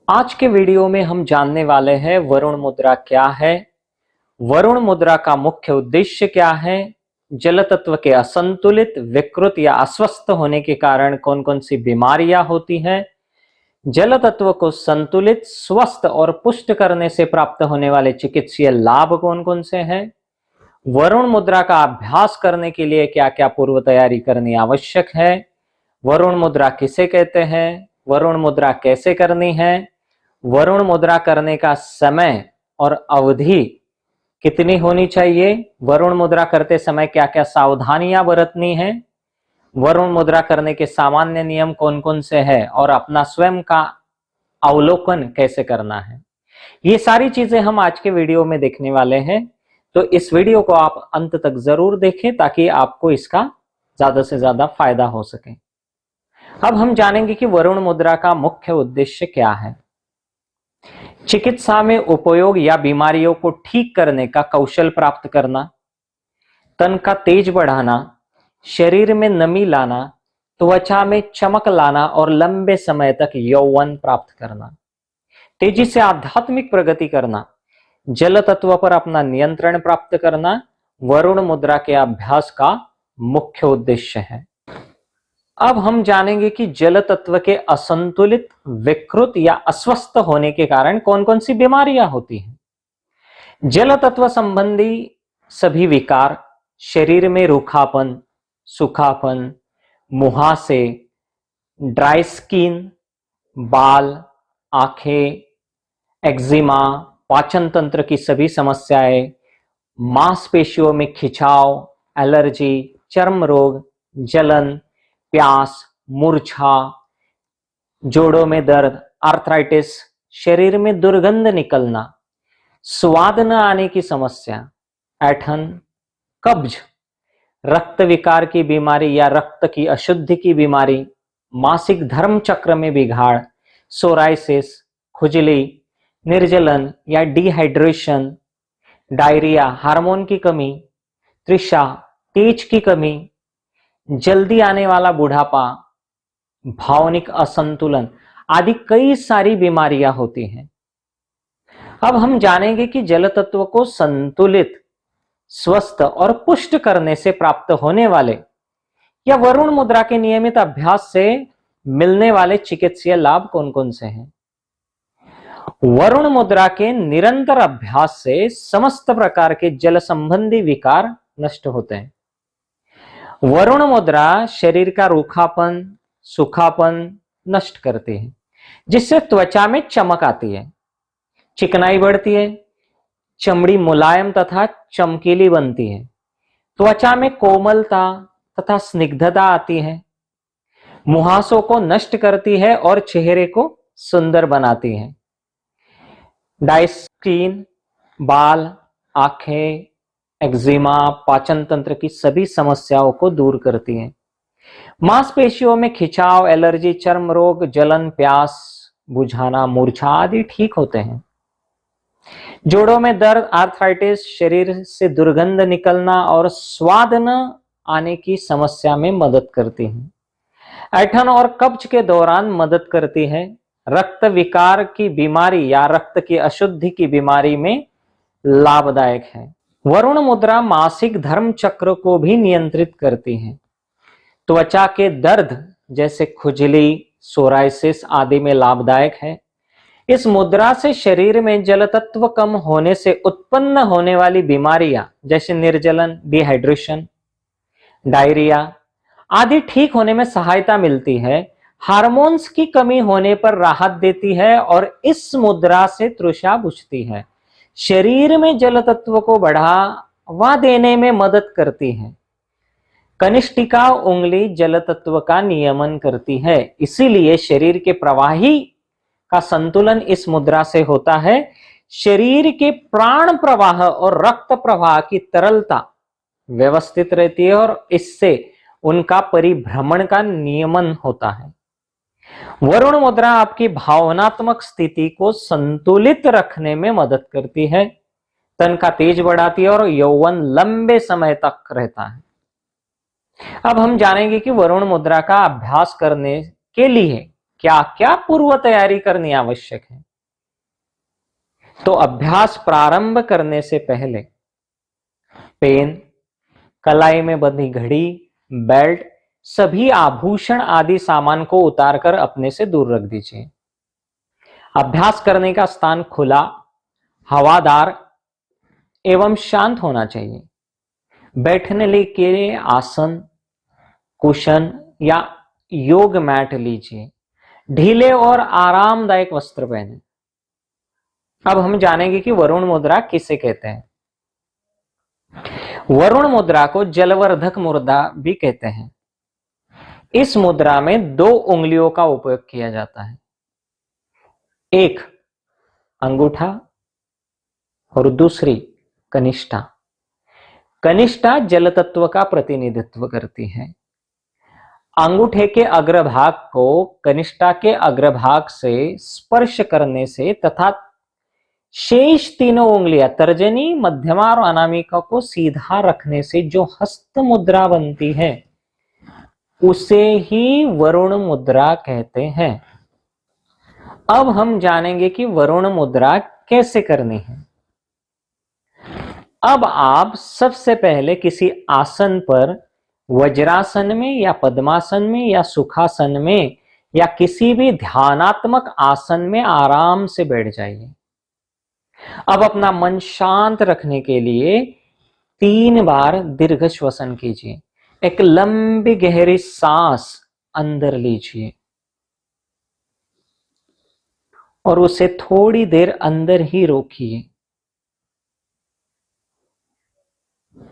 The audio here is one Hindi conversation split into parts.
आज के वीडियो में हम जानने वाले हैं वरुण मुद्रा क्या है, वरुण मुद्रा का मुख्य उद्देश्य क्या है, जल तत्व के असंतुलित, विकृत या अस्वस्थ होने के कारण कौन कौन सी बीमारियां होती हैं, जल तत्व को संतुलित, स्वस्थ और पुष्ट करने से प्राप्त होने वाले चिकित्सीय लाभ कौन कौन से हैं, वरुण मुद्रा का अभ्यास करने के लिए क्या क्या पूर्व तैयारी करनी आवश्यक है, वरुण मुद्रा किसे कहते हैं, वरुण मुद्रा कैसे करनी है, वरुण मुद्रा करने का समय और अवधि कितनी होनी चाहिए, वरुण मुद्रा करते समय क्या क्या सावधानियां बरतनी है, वरुण मुद्रा करने के सामान्य नियम कौन कौन से हैं और अपना स्वयं का अवलोकन कैसे करना है, ये सारी चीजें हम आज के वीडियो में देखने वाले हैं। तो इस वीडियो को आप अंत तक जरूर देखें ताकि आपको इसका ज्यादा से ज्यादा फायदा हो सके। अब हम जानेंगे कि वरुण मुद्रा का मुख्य उद्देश्य क्या है। चिकित्सा में उपयोग या बीमारियों को ठीक करने का कौशल प्राप्त करना, तन का तेज बढ़ाना, शरीर में नमी लाना, त्वचा में चमक लाना और लंबे समय तक यौवन प्राप्त करना, तेजी से आध्यात्मिक प्रगति करना, जल तत्व पर अपना नियंत्रण प्राप्त करना वरुण मुद्रा के अभ्यास का मुख्य उद्देश्य है। अब हम जानेंगे कि जल तत्व के असंतुलित, विकृत या अस्वस्थ होने के कारण कौन कौन सी बीमारियां होती हैं। जल तत्व संबंधी सभी विकार, शरीर में रूखापन, सूखापन, मुहासे, ड्राई स्किन, बाल, आंखें, एक्जिमा, पाचन तंत्र की सभी समस्याएं, मांसपेशियों में खिंचाव, एलर्जी, चर्म रोग, जलन, प्यास, मूर्छा, जोड़ों में दर्द, आर्थराइटिस, शरीर में दुर्गंध निकलना, स्वाद न आने की समस्या, ऐंठन, कब्ज, रक्त विकार की बीमारी या रक्त की अशुद्धि की बीमारी, मासिक धर्म चक्र में बिगाड़, सोराइसिस, खुजली, निर्जलन या डिहाइड्रेशन, डायरिया, हार्मोन की कमी, तृषा, तेज की कमी, जल्दी आने वाला बुढ़ापा, भावनिक असंतुलन आदि कई सारी बीमारियां होती हैं। अब हम जानेंगे कि जल तत्व को संतुलित, स्वस्थ और पुष्ट करने से प्राप्त होने वाले या वरुण मुद्रा के नियमित अभ्यास से मिलने वाले चिकित्सीय लाभ कौन कौन से हैं। वरुण मुद्रा के निरंतर अभ्यास से समस्त प्रकार के जल संबंधी विकार नष्ट होते हैं। वरुण मुद्रा शरीर का रूखापन, सूखापन नष्ट करती है, जिससे त्वचा में चमक आती है, चिकनाई बढ़ती है, चमड़ी मुलायम तथा चमकीली बनती है, त्वचा में कोमलता तथा स्निग्धता आती है, मुहासों को नष्ट करती है और चेहरे को सुंदर बनाती है। ड्राई स्किन, बाल, आंखें, एक्जिमा, पाचन तंत्र की सभी समस्याओं को दूर करती है। मांसपेशियों में खिंचाव, एलर्जी, चर्म रोग, जलन, प्यास बुझाना, मूर्छा आदि ठीक होते हैं। जोड़ों में दर्द, आर्थराइटिस, शरीर से दुर्गंध निकलना और स्वाद न आने की समस्या में मदद करती है। ऐंठन और कब्ज के दौरान मदद करती है। रक्त विकार की बीमारी या रक्त की अशुद्धि की बीमारी में लाभदायक है। वरुण मुद्रा मासिक धर्म चक्र को भी नियंत्रित करती है। त्वचा के दर्द जैसे खुजली, सोराइसिस आदि में लाभदायक है। इस मुद्रा से शरीर में जल तत्व कम होने से उत्पन्न होने वाली बीमारियां जैसे निर्जलन, डिहाइड्रेशन, डायरिया आदि ठीक होने में सहायता मिलती है। हार्मोन्स की कमी होने पर राहत देती है और इस मुद्रा से तृषा बुझती है। शरीर में जल तत्व को बढ़ावा देने में मदद करती है। कनिष्ठिका उंगली जल तत्व का नियमन करती है, इसीलिए शरीर के प्रवाही का संतुलन इस मुद्रा से होता है। शरीर के प्राण प्रवाह और रक्त प्रवाह की तरलता व्यवस्थित रहती है और इससे उनका परिभ्रमण का नियमन होता है। वरुण मुद्रा आपकी भावनात्मक स्थिति को संतुलित रखने में मदद करती है, तन का तेज बढ़ाती है और यौवन लंबे समय तक रहता है। अब हम जानेंगे कि वरुण मुद्रा का अभ्यास करने के लिए क्या क्या पूर्व तैयारी करनी आवश्यक है। तो अभ्यास प्रारंभ करने से पहले पेन, कलाई में बंधी घड़ी, बेल्ट, सभी आभूषण आदि सामान को उतारकर अपने से दूर रख दीजिए। अभ्यास करने का स्थान खुला, हवादार एवं शांत होना चाहिए। बैठने के लिए आसन, कुशन या योग मैट लीजिए। ढीले और आरामदायक वस्त्र पहने। अब हम जानेंगे कि वरुण मुद्रा किसे कहते हैं। वरुण मुद्रा को जलवर्धक मुद्रा भी कहते हैं। इस मुद्रा में 2 उंगलियों का उपयोग किया जाता है, एक अंगूठा और दूसरी कनिष्ठा। कनिष्ठा जल तत्व का प्रतिनिधित्व करती है। अंगूठे के अग्रभाग को कनिष्ठा के अग्रभाग से स्पर्श करने से तथा शेष तीनों उंगलियां तर्जनी, मध्यमा और अनामिका को सीधा रखने से जो हस्त मुद्रा बनती है उसे ही वरुण मुद्रा कहते हैं। अब हम जानेंगे कि वरुण मुद्रा कैसे करनी है। अब आप सबसे पहले किसी आसन पर, वज्रासन में या पद्मासन में या सुखासन में या किसी भी ध्यानात्मक आसन में आराम से बैठ जाइए। अब अपना मन शांत रखने के लिए 3 बार दीर्घ श्वसन कीजिए। एक लंबी गहरी सांस अंदर लीजिए और उसे थोड़ी देर अंदर ही रोकिए।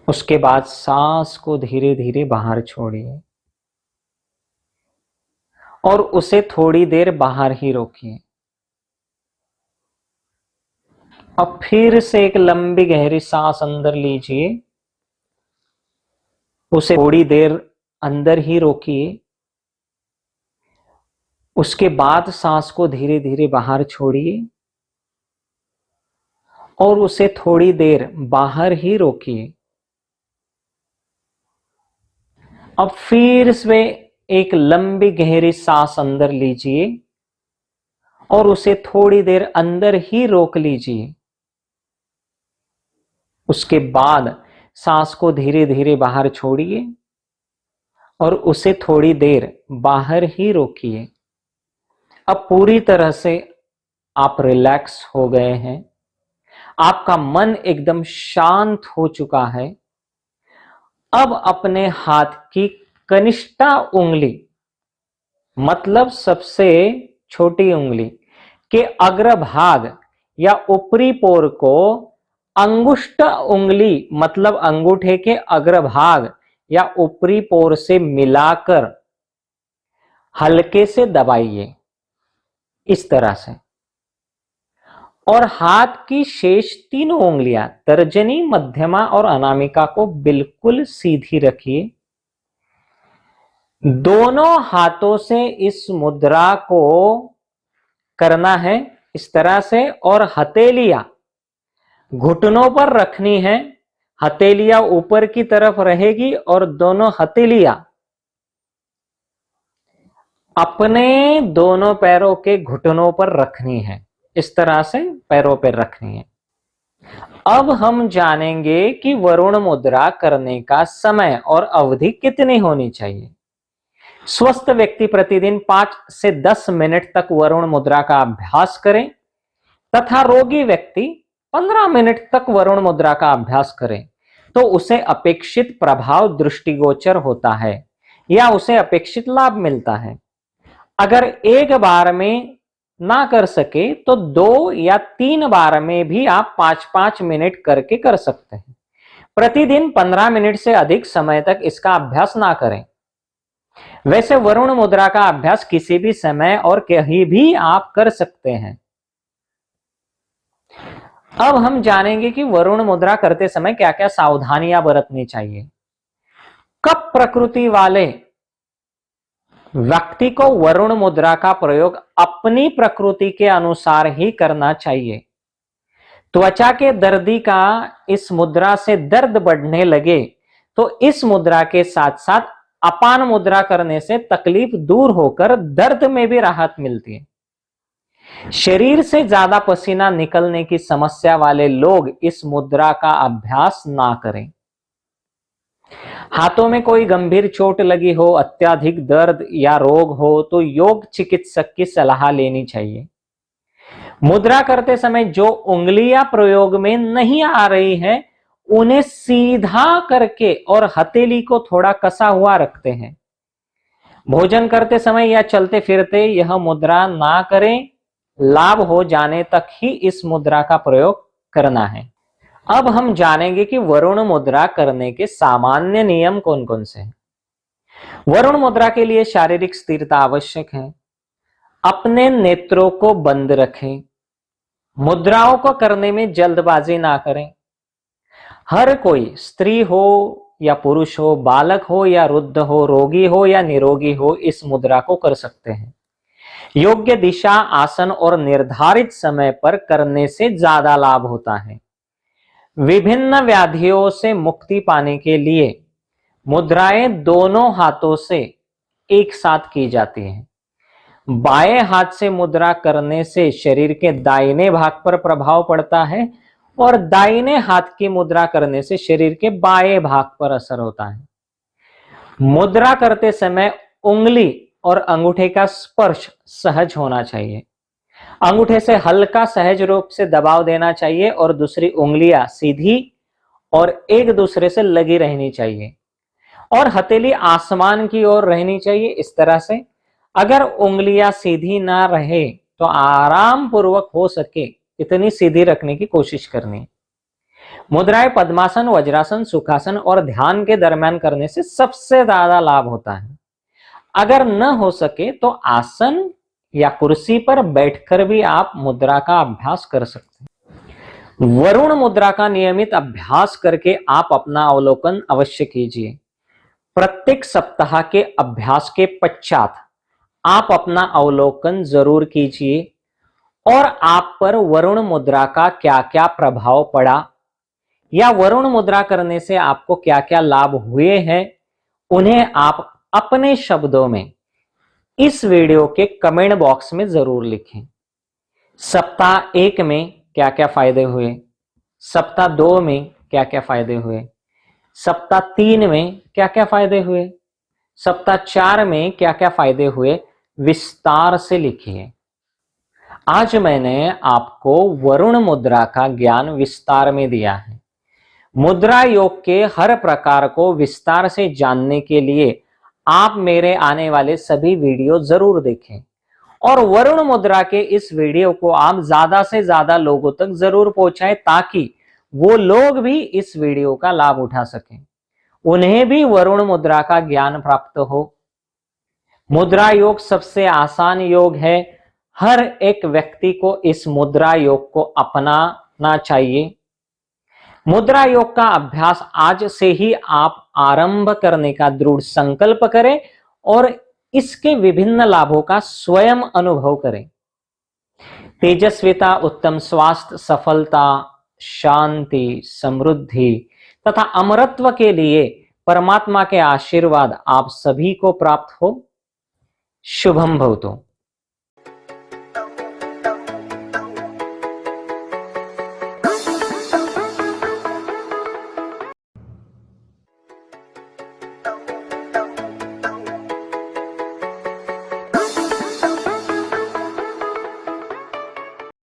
उसके बाद सांस को धीरे धीरे बाहर छोड़िए और उसे थोड़ी देर बाहर ही रोकिए। अब फिर से एक लंबी गहरी सांस अंदर लीजिए, उसे थोड़ी देर अंदर ही रोकिए। उसके बाद सांस को धीरे धीरे बाहर छोड़िए और उसे थोड़ी देर बाहर ही रोकिए। अब फिर से एक लंबी गहरी सांस अंदर लीजिए और उसे थोड़ी देर अंदर ही रोक लीजिए। उसके बाद सांस को धीरे धीरे बाहर छोड़िए और उसे थोड़ी देर बाहर ही रोकिए। अब पूरी तरह से आप रिलैक्स हो गए हैं, आपका मन एकदम शांत हो चुका है। अब अपने हाथ की कनिष्ठा उंगली, मतलब सबसे छोटी उंगली के अग्रभाग या ऊपरी पोर को अंगुष्ठ उंगली, मतलब अंगूठे के अग्रभाग या ऊपरी पोर से मिलाकर हल्के से दबाइए, इस तरह से। और हाथ की शेष तीनों उंगलियां तर्जनी, मध्यमा और अनामिका को बिल्कुल सीधी रखिए। दोनों हाथों से इस मुद्रा को करना है इस तरह से, और हथेलियां घुटनों पर रखनी है। हथेलियां ऊपर की तरफ रहेगी और दोनों हथेलियां अपने दोनों पैरों के घुटनों पर रखनी है, इस तरह से पैरों पर रखनी है। अब हम जानेंगे कि वरुण मुद्रा करने का समय और अवधि कितनी होनी चाहिए। स्वस्थ व्यक्ति प्रतिदिन 5 से 10 मिनट तक वरुण मुद्रा का अभ्यास करें तथा रोगी व्यक्ति 15 मिनट तक वरुण मुद्रा का अभ्यास करें तो उसे अपेक्षित प्रभाव दृष्टिगोचर होता है या उसे अपेक्षित लाभ मिलता है। अगर एक बार में ना कर सके तो 2 या 3 बार में भी आप 5-5 मिनट करके कर सकते हैं। प्रतिदिन 15 मिनट से अधिक समय तक इसका अभ्यास ना करें। वैसे वरुण मुद्रा का अभ्यास किसी भी समय और कहीं भी आप कर सकते हैं। अब हम जानेंगे कि वरुण मुद्रा करते समय क्या क्या सावधानियां बरतनी चाहिए। कप प्रकृति वाले व्यक्ति को वरुण मुद्रा का प्रयोग अपनी प्रकृति के अनुसार ही करना चाहिए। त्वचा के दर्दी का इस मुद्रा से दर्द बढ़ने लगे तो इस मुद्रा के साथ साथ अपान मुद्रा करने से तकलीफ दूर होकर दर्द में भी राहत मिलती है। शरीर से ज्यादा पसीना निकलने की समस्या वाले लोग इस मुद्रा का अभ्यास ना करें। हाथों में कोई गंभीर चोट लगी हो, अत्यधिक दर्द या रोग हो तो योग चिकित्सक की सलाह लेनी चाहिए। मुद्रा करते समय जो उंगलियां प्रयोग में नहीं आ रही हैं, उन्हें सीधा करके और हथेली को थोड़ा कसा हुआ रखते हैं। भोजन करते समय या चलते फिरते यह मुद्रा ना करें। लाभ हो जाने तक ही इस मुद्रा का प्रयोग करना है। अब हम जानेंगे कि वरुण मुद्रा करने के सामान्य नियम कौन कौन से हैं। वरुण मुद्रा के लिए शारीरिक स्थिरता आवश्यक है। अपने नेत्रों को बंद रखें। मुद्राओं को करने में जल्दबाजी ना करें। हर कोई, स्त्री हो या पुरुष हो, बालक हो या वृद्ध हो, रोगी हो या निरोगी हो, इस मुद्रा को कर सकते हैं। योग्य दिशा, आसन और निर्धारित समय पर करने से ज्यादा लाभ होता है। विभिन्न व्याधियों से मुक्ति पाने के लिए मुद्राएं दोनों हाथों से एक साथ की जाती हैं। बाएं हाथ से मुद्रा करने से शरीर के दाहिने भाग पर प्रभाव पड़ता है और दाहिने हाथ की मुद्रा करने से शरीर के बाएं भाग पर असर होता है। मुद्रा करते समय उंगली और अंगूठे का स्पर्श सहज होना चाहिए। अंगूठे से हल्का सहज रूप से दबाव देना चाहिए और दूसरी उंगलियां सीधी और एक दूसरे से लगी रहनी चाहिए और हथेली आसमान की ओर रहनी चाहिए, इस तरह से। अगर उंगलियां सीधी ना रहे तो आराम पूर्वक हो सके इतनी सीधी रखने की कोशिश करनी है। मुद्राएं पद्मासन, वज्रासन, सुखासन और ध्यान के दरमियान करने से सबसे ज्यादा लाभ होता है। अगर न हो सके तो आसन या कुर्सी पर बैठकर भी आप मुद्रा का अभ्यास कर सकते हैं। वरुण मुद्रा का नियमित अभ्यास करके आप अपना अवलोकन अवश्य कीजिए। प्रत्येक सप्ताह के अभ्यास के पश्चात आप अपना अवलोकन जरूर कीजिए और आप पर वरुण मुद्रा का क्या क्या प्रभाव पड़ा या वरुण मुद्रा करने से आपको क्या क्या लाभ हुए हैं, उन्हें आप अपने शब्दों में इस वीडियो के कमेंट बॉक्स में जरूर लिखें। सप्ताह 1 में क्या क्या फायदे हुए, सप्ताह 2 में क्या क्या फायदे हुए, सप्ताह 3 में क्या क्या फायदे हुए, सप्ताह 4 में क्या क्या फायदे हुए, विस्तार से लिखिए। आज मैंने आपको वरुण मुद्रा का ज्ञान विस्तार में दिया है। मुद्रा योग के हर प्रकार को विस्तार से जानने के लिए आप मेरे आने वाले सभी वीडियो जरूर देखें और वरुण मुद्रा के इस वीडियो को आप ज्यादा से ज्यादा लोगों तक जरूर पहुंचाएं ताकि वो लोग भी इस वीडियो का लाभ उठा सकें, उन्हें भी वरुण मुद्रा का ज्ञान प्राप्त हो। मुद्रा योग सबसे आसान योग है। हर एक व्यक्ति को इस मुद्रा योग को अपनाना चाहिए। मुद्रा योग का अभ्यास आज से ही आप आरंभ करने का दृढ़ संकल्प करें और इसके विभिन्न लाभों का स्वयं अनुभव करें। तेजस्विता, उत्तम स्वास्थ्य, सफलता, शांति, समृद्धि तथा अमरत्व के लिए परमात्मा के आशीर्वाद आप सभी को प्राप्त हो। शुभम भवतु।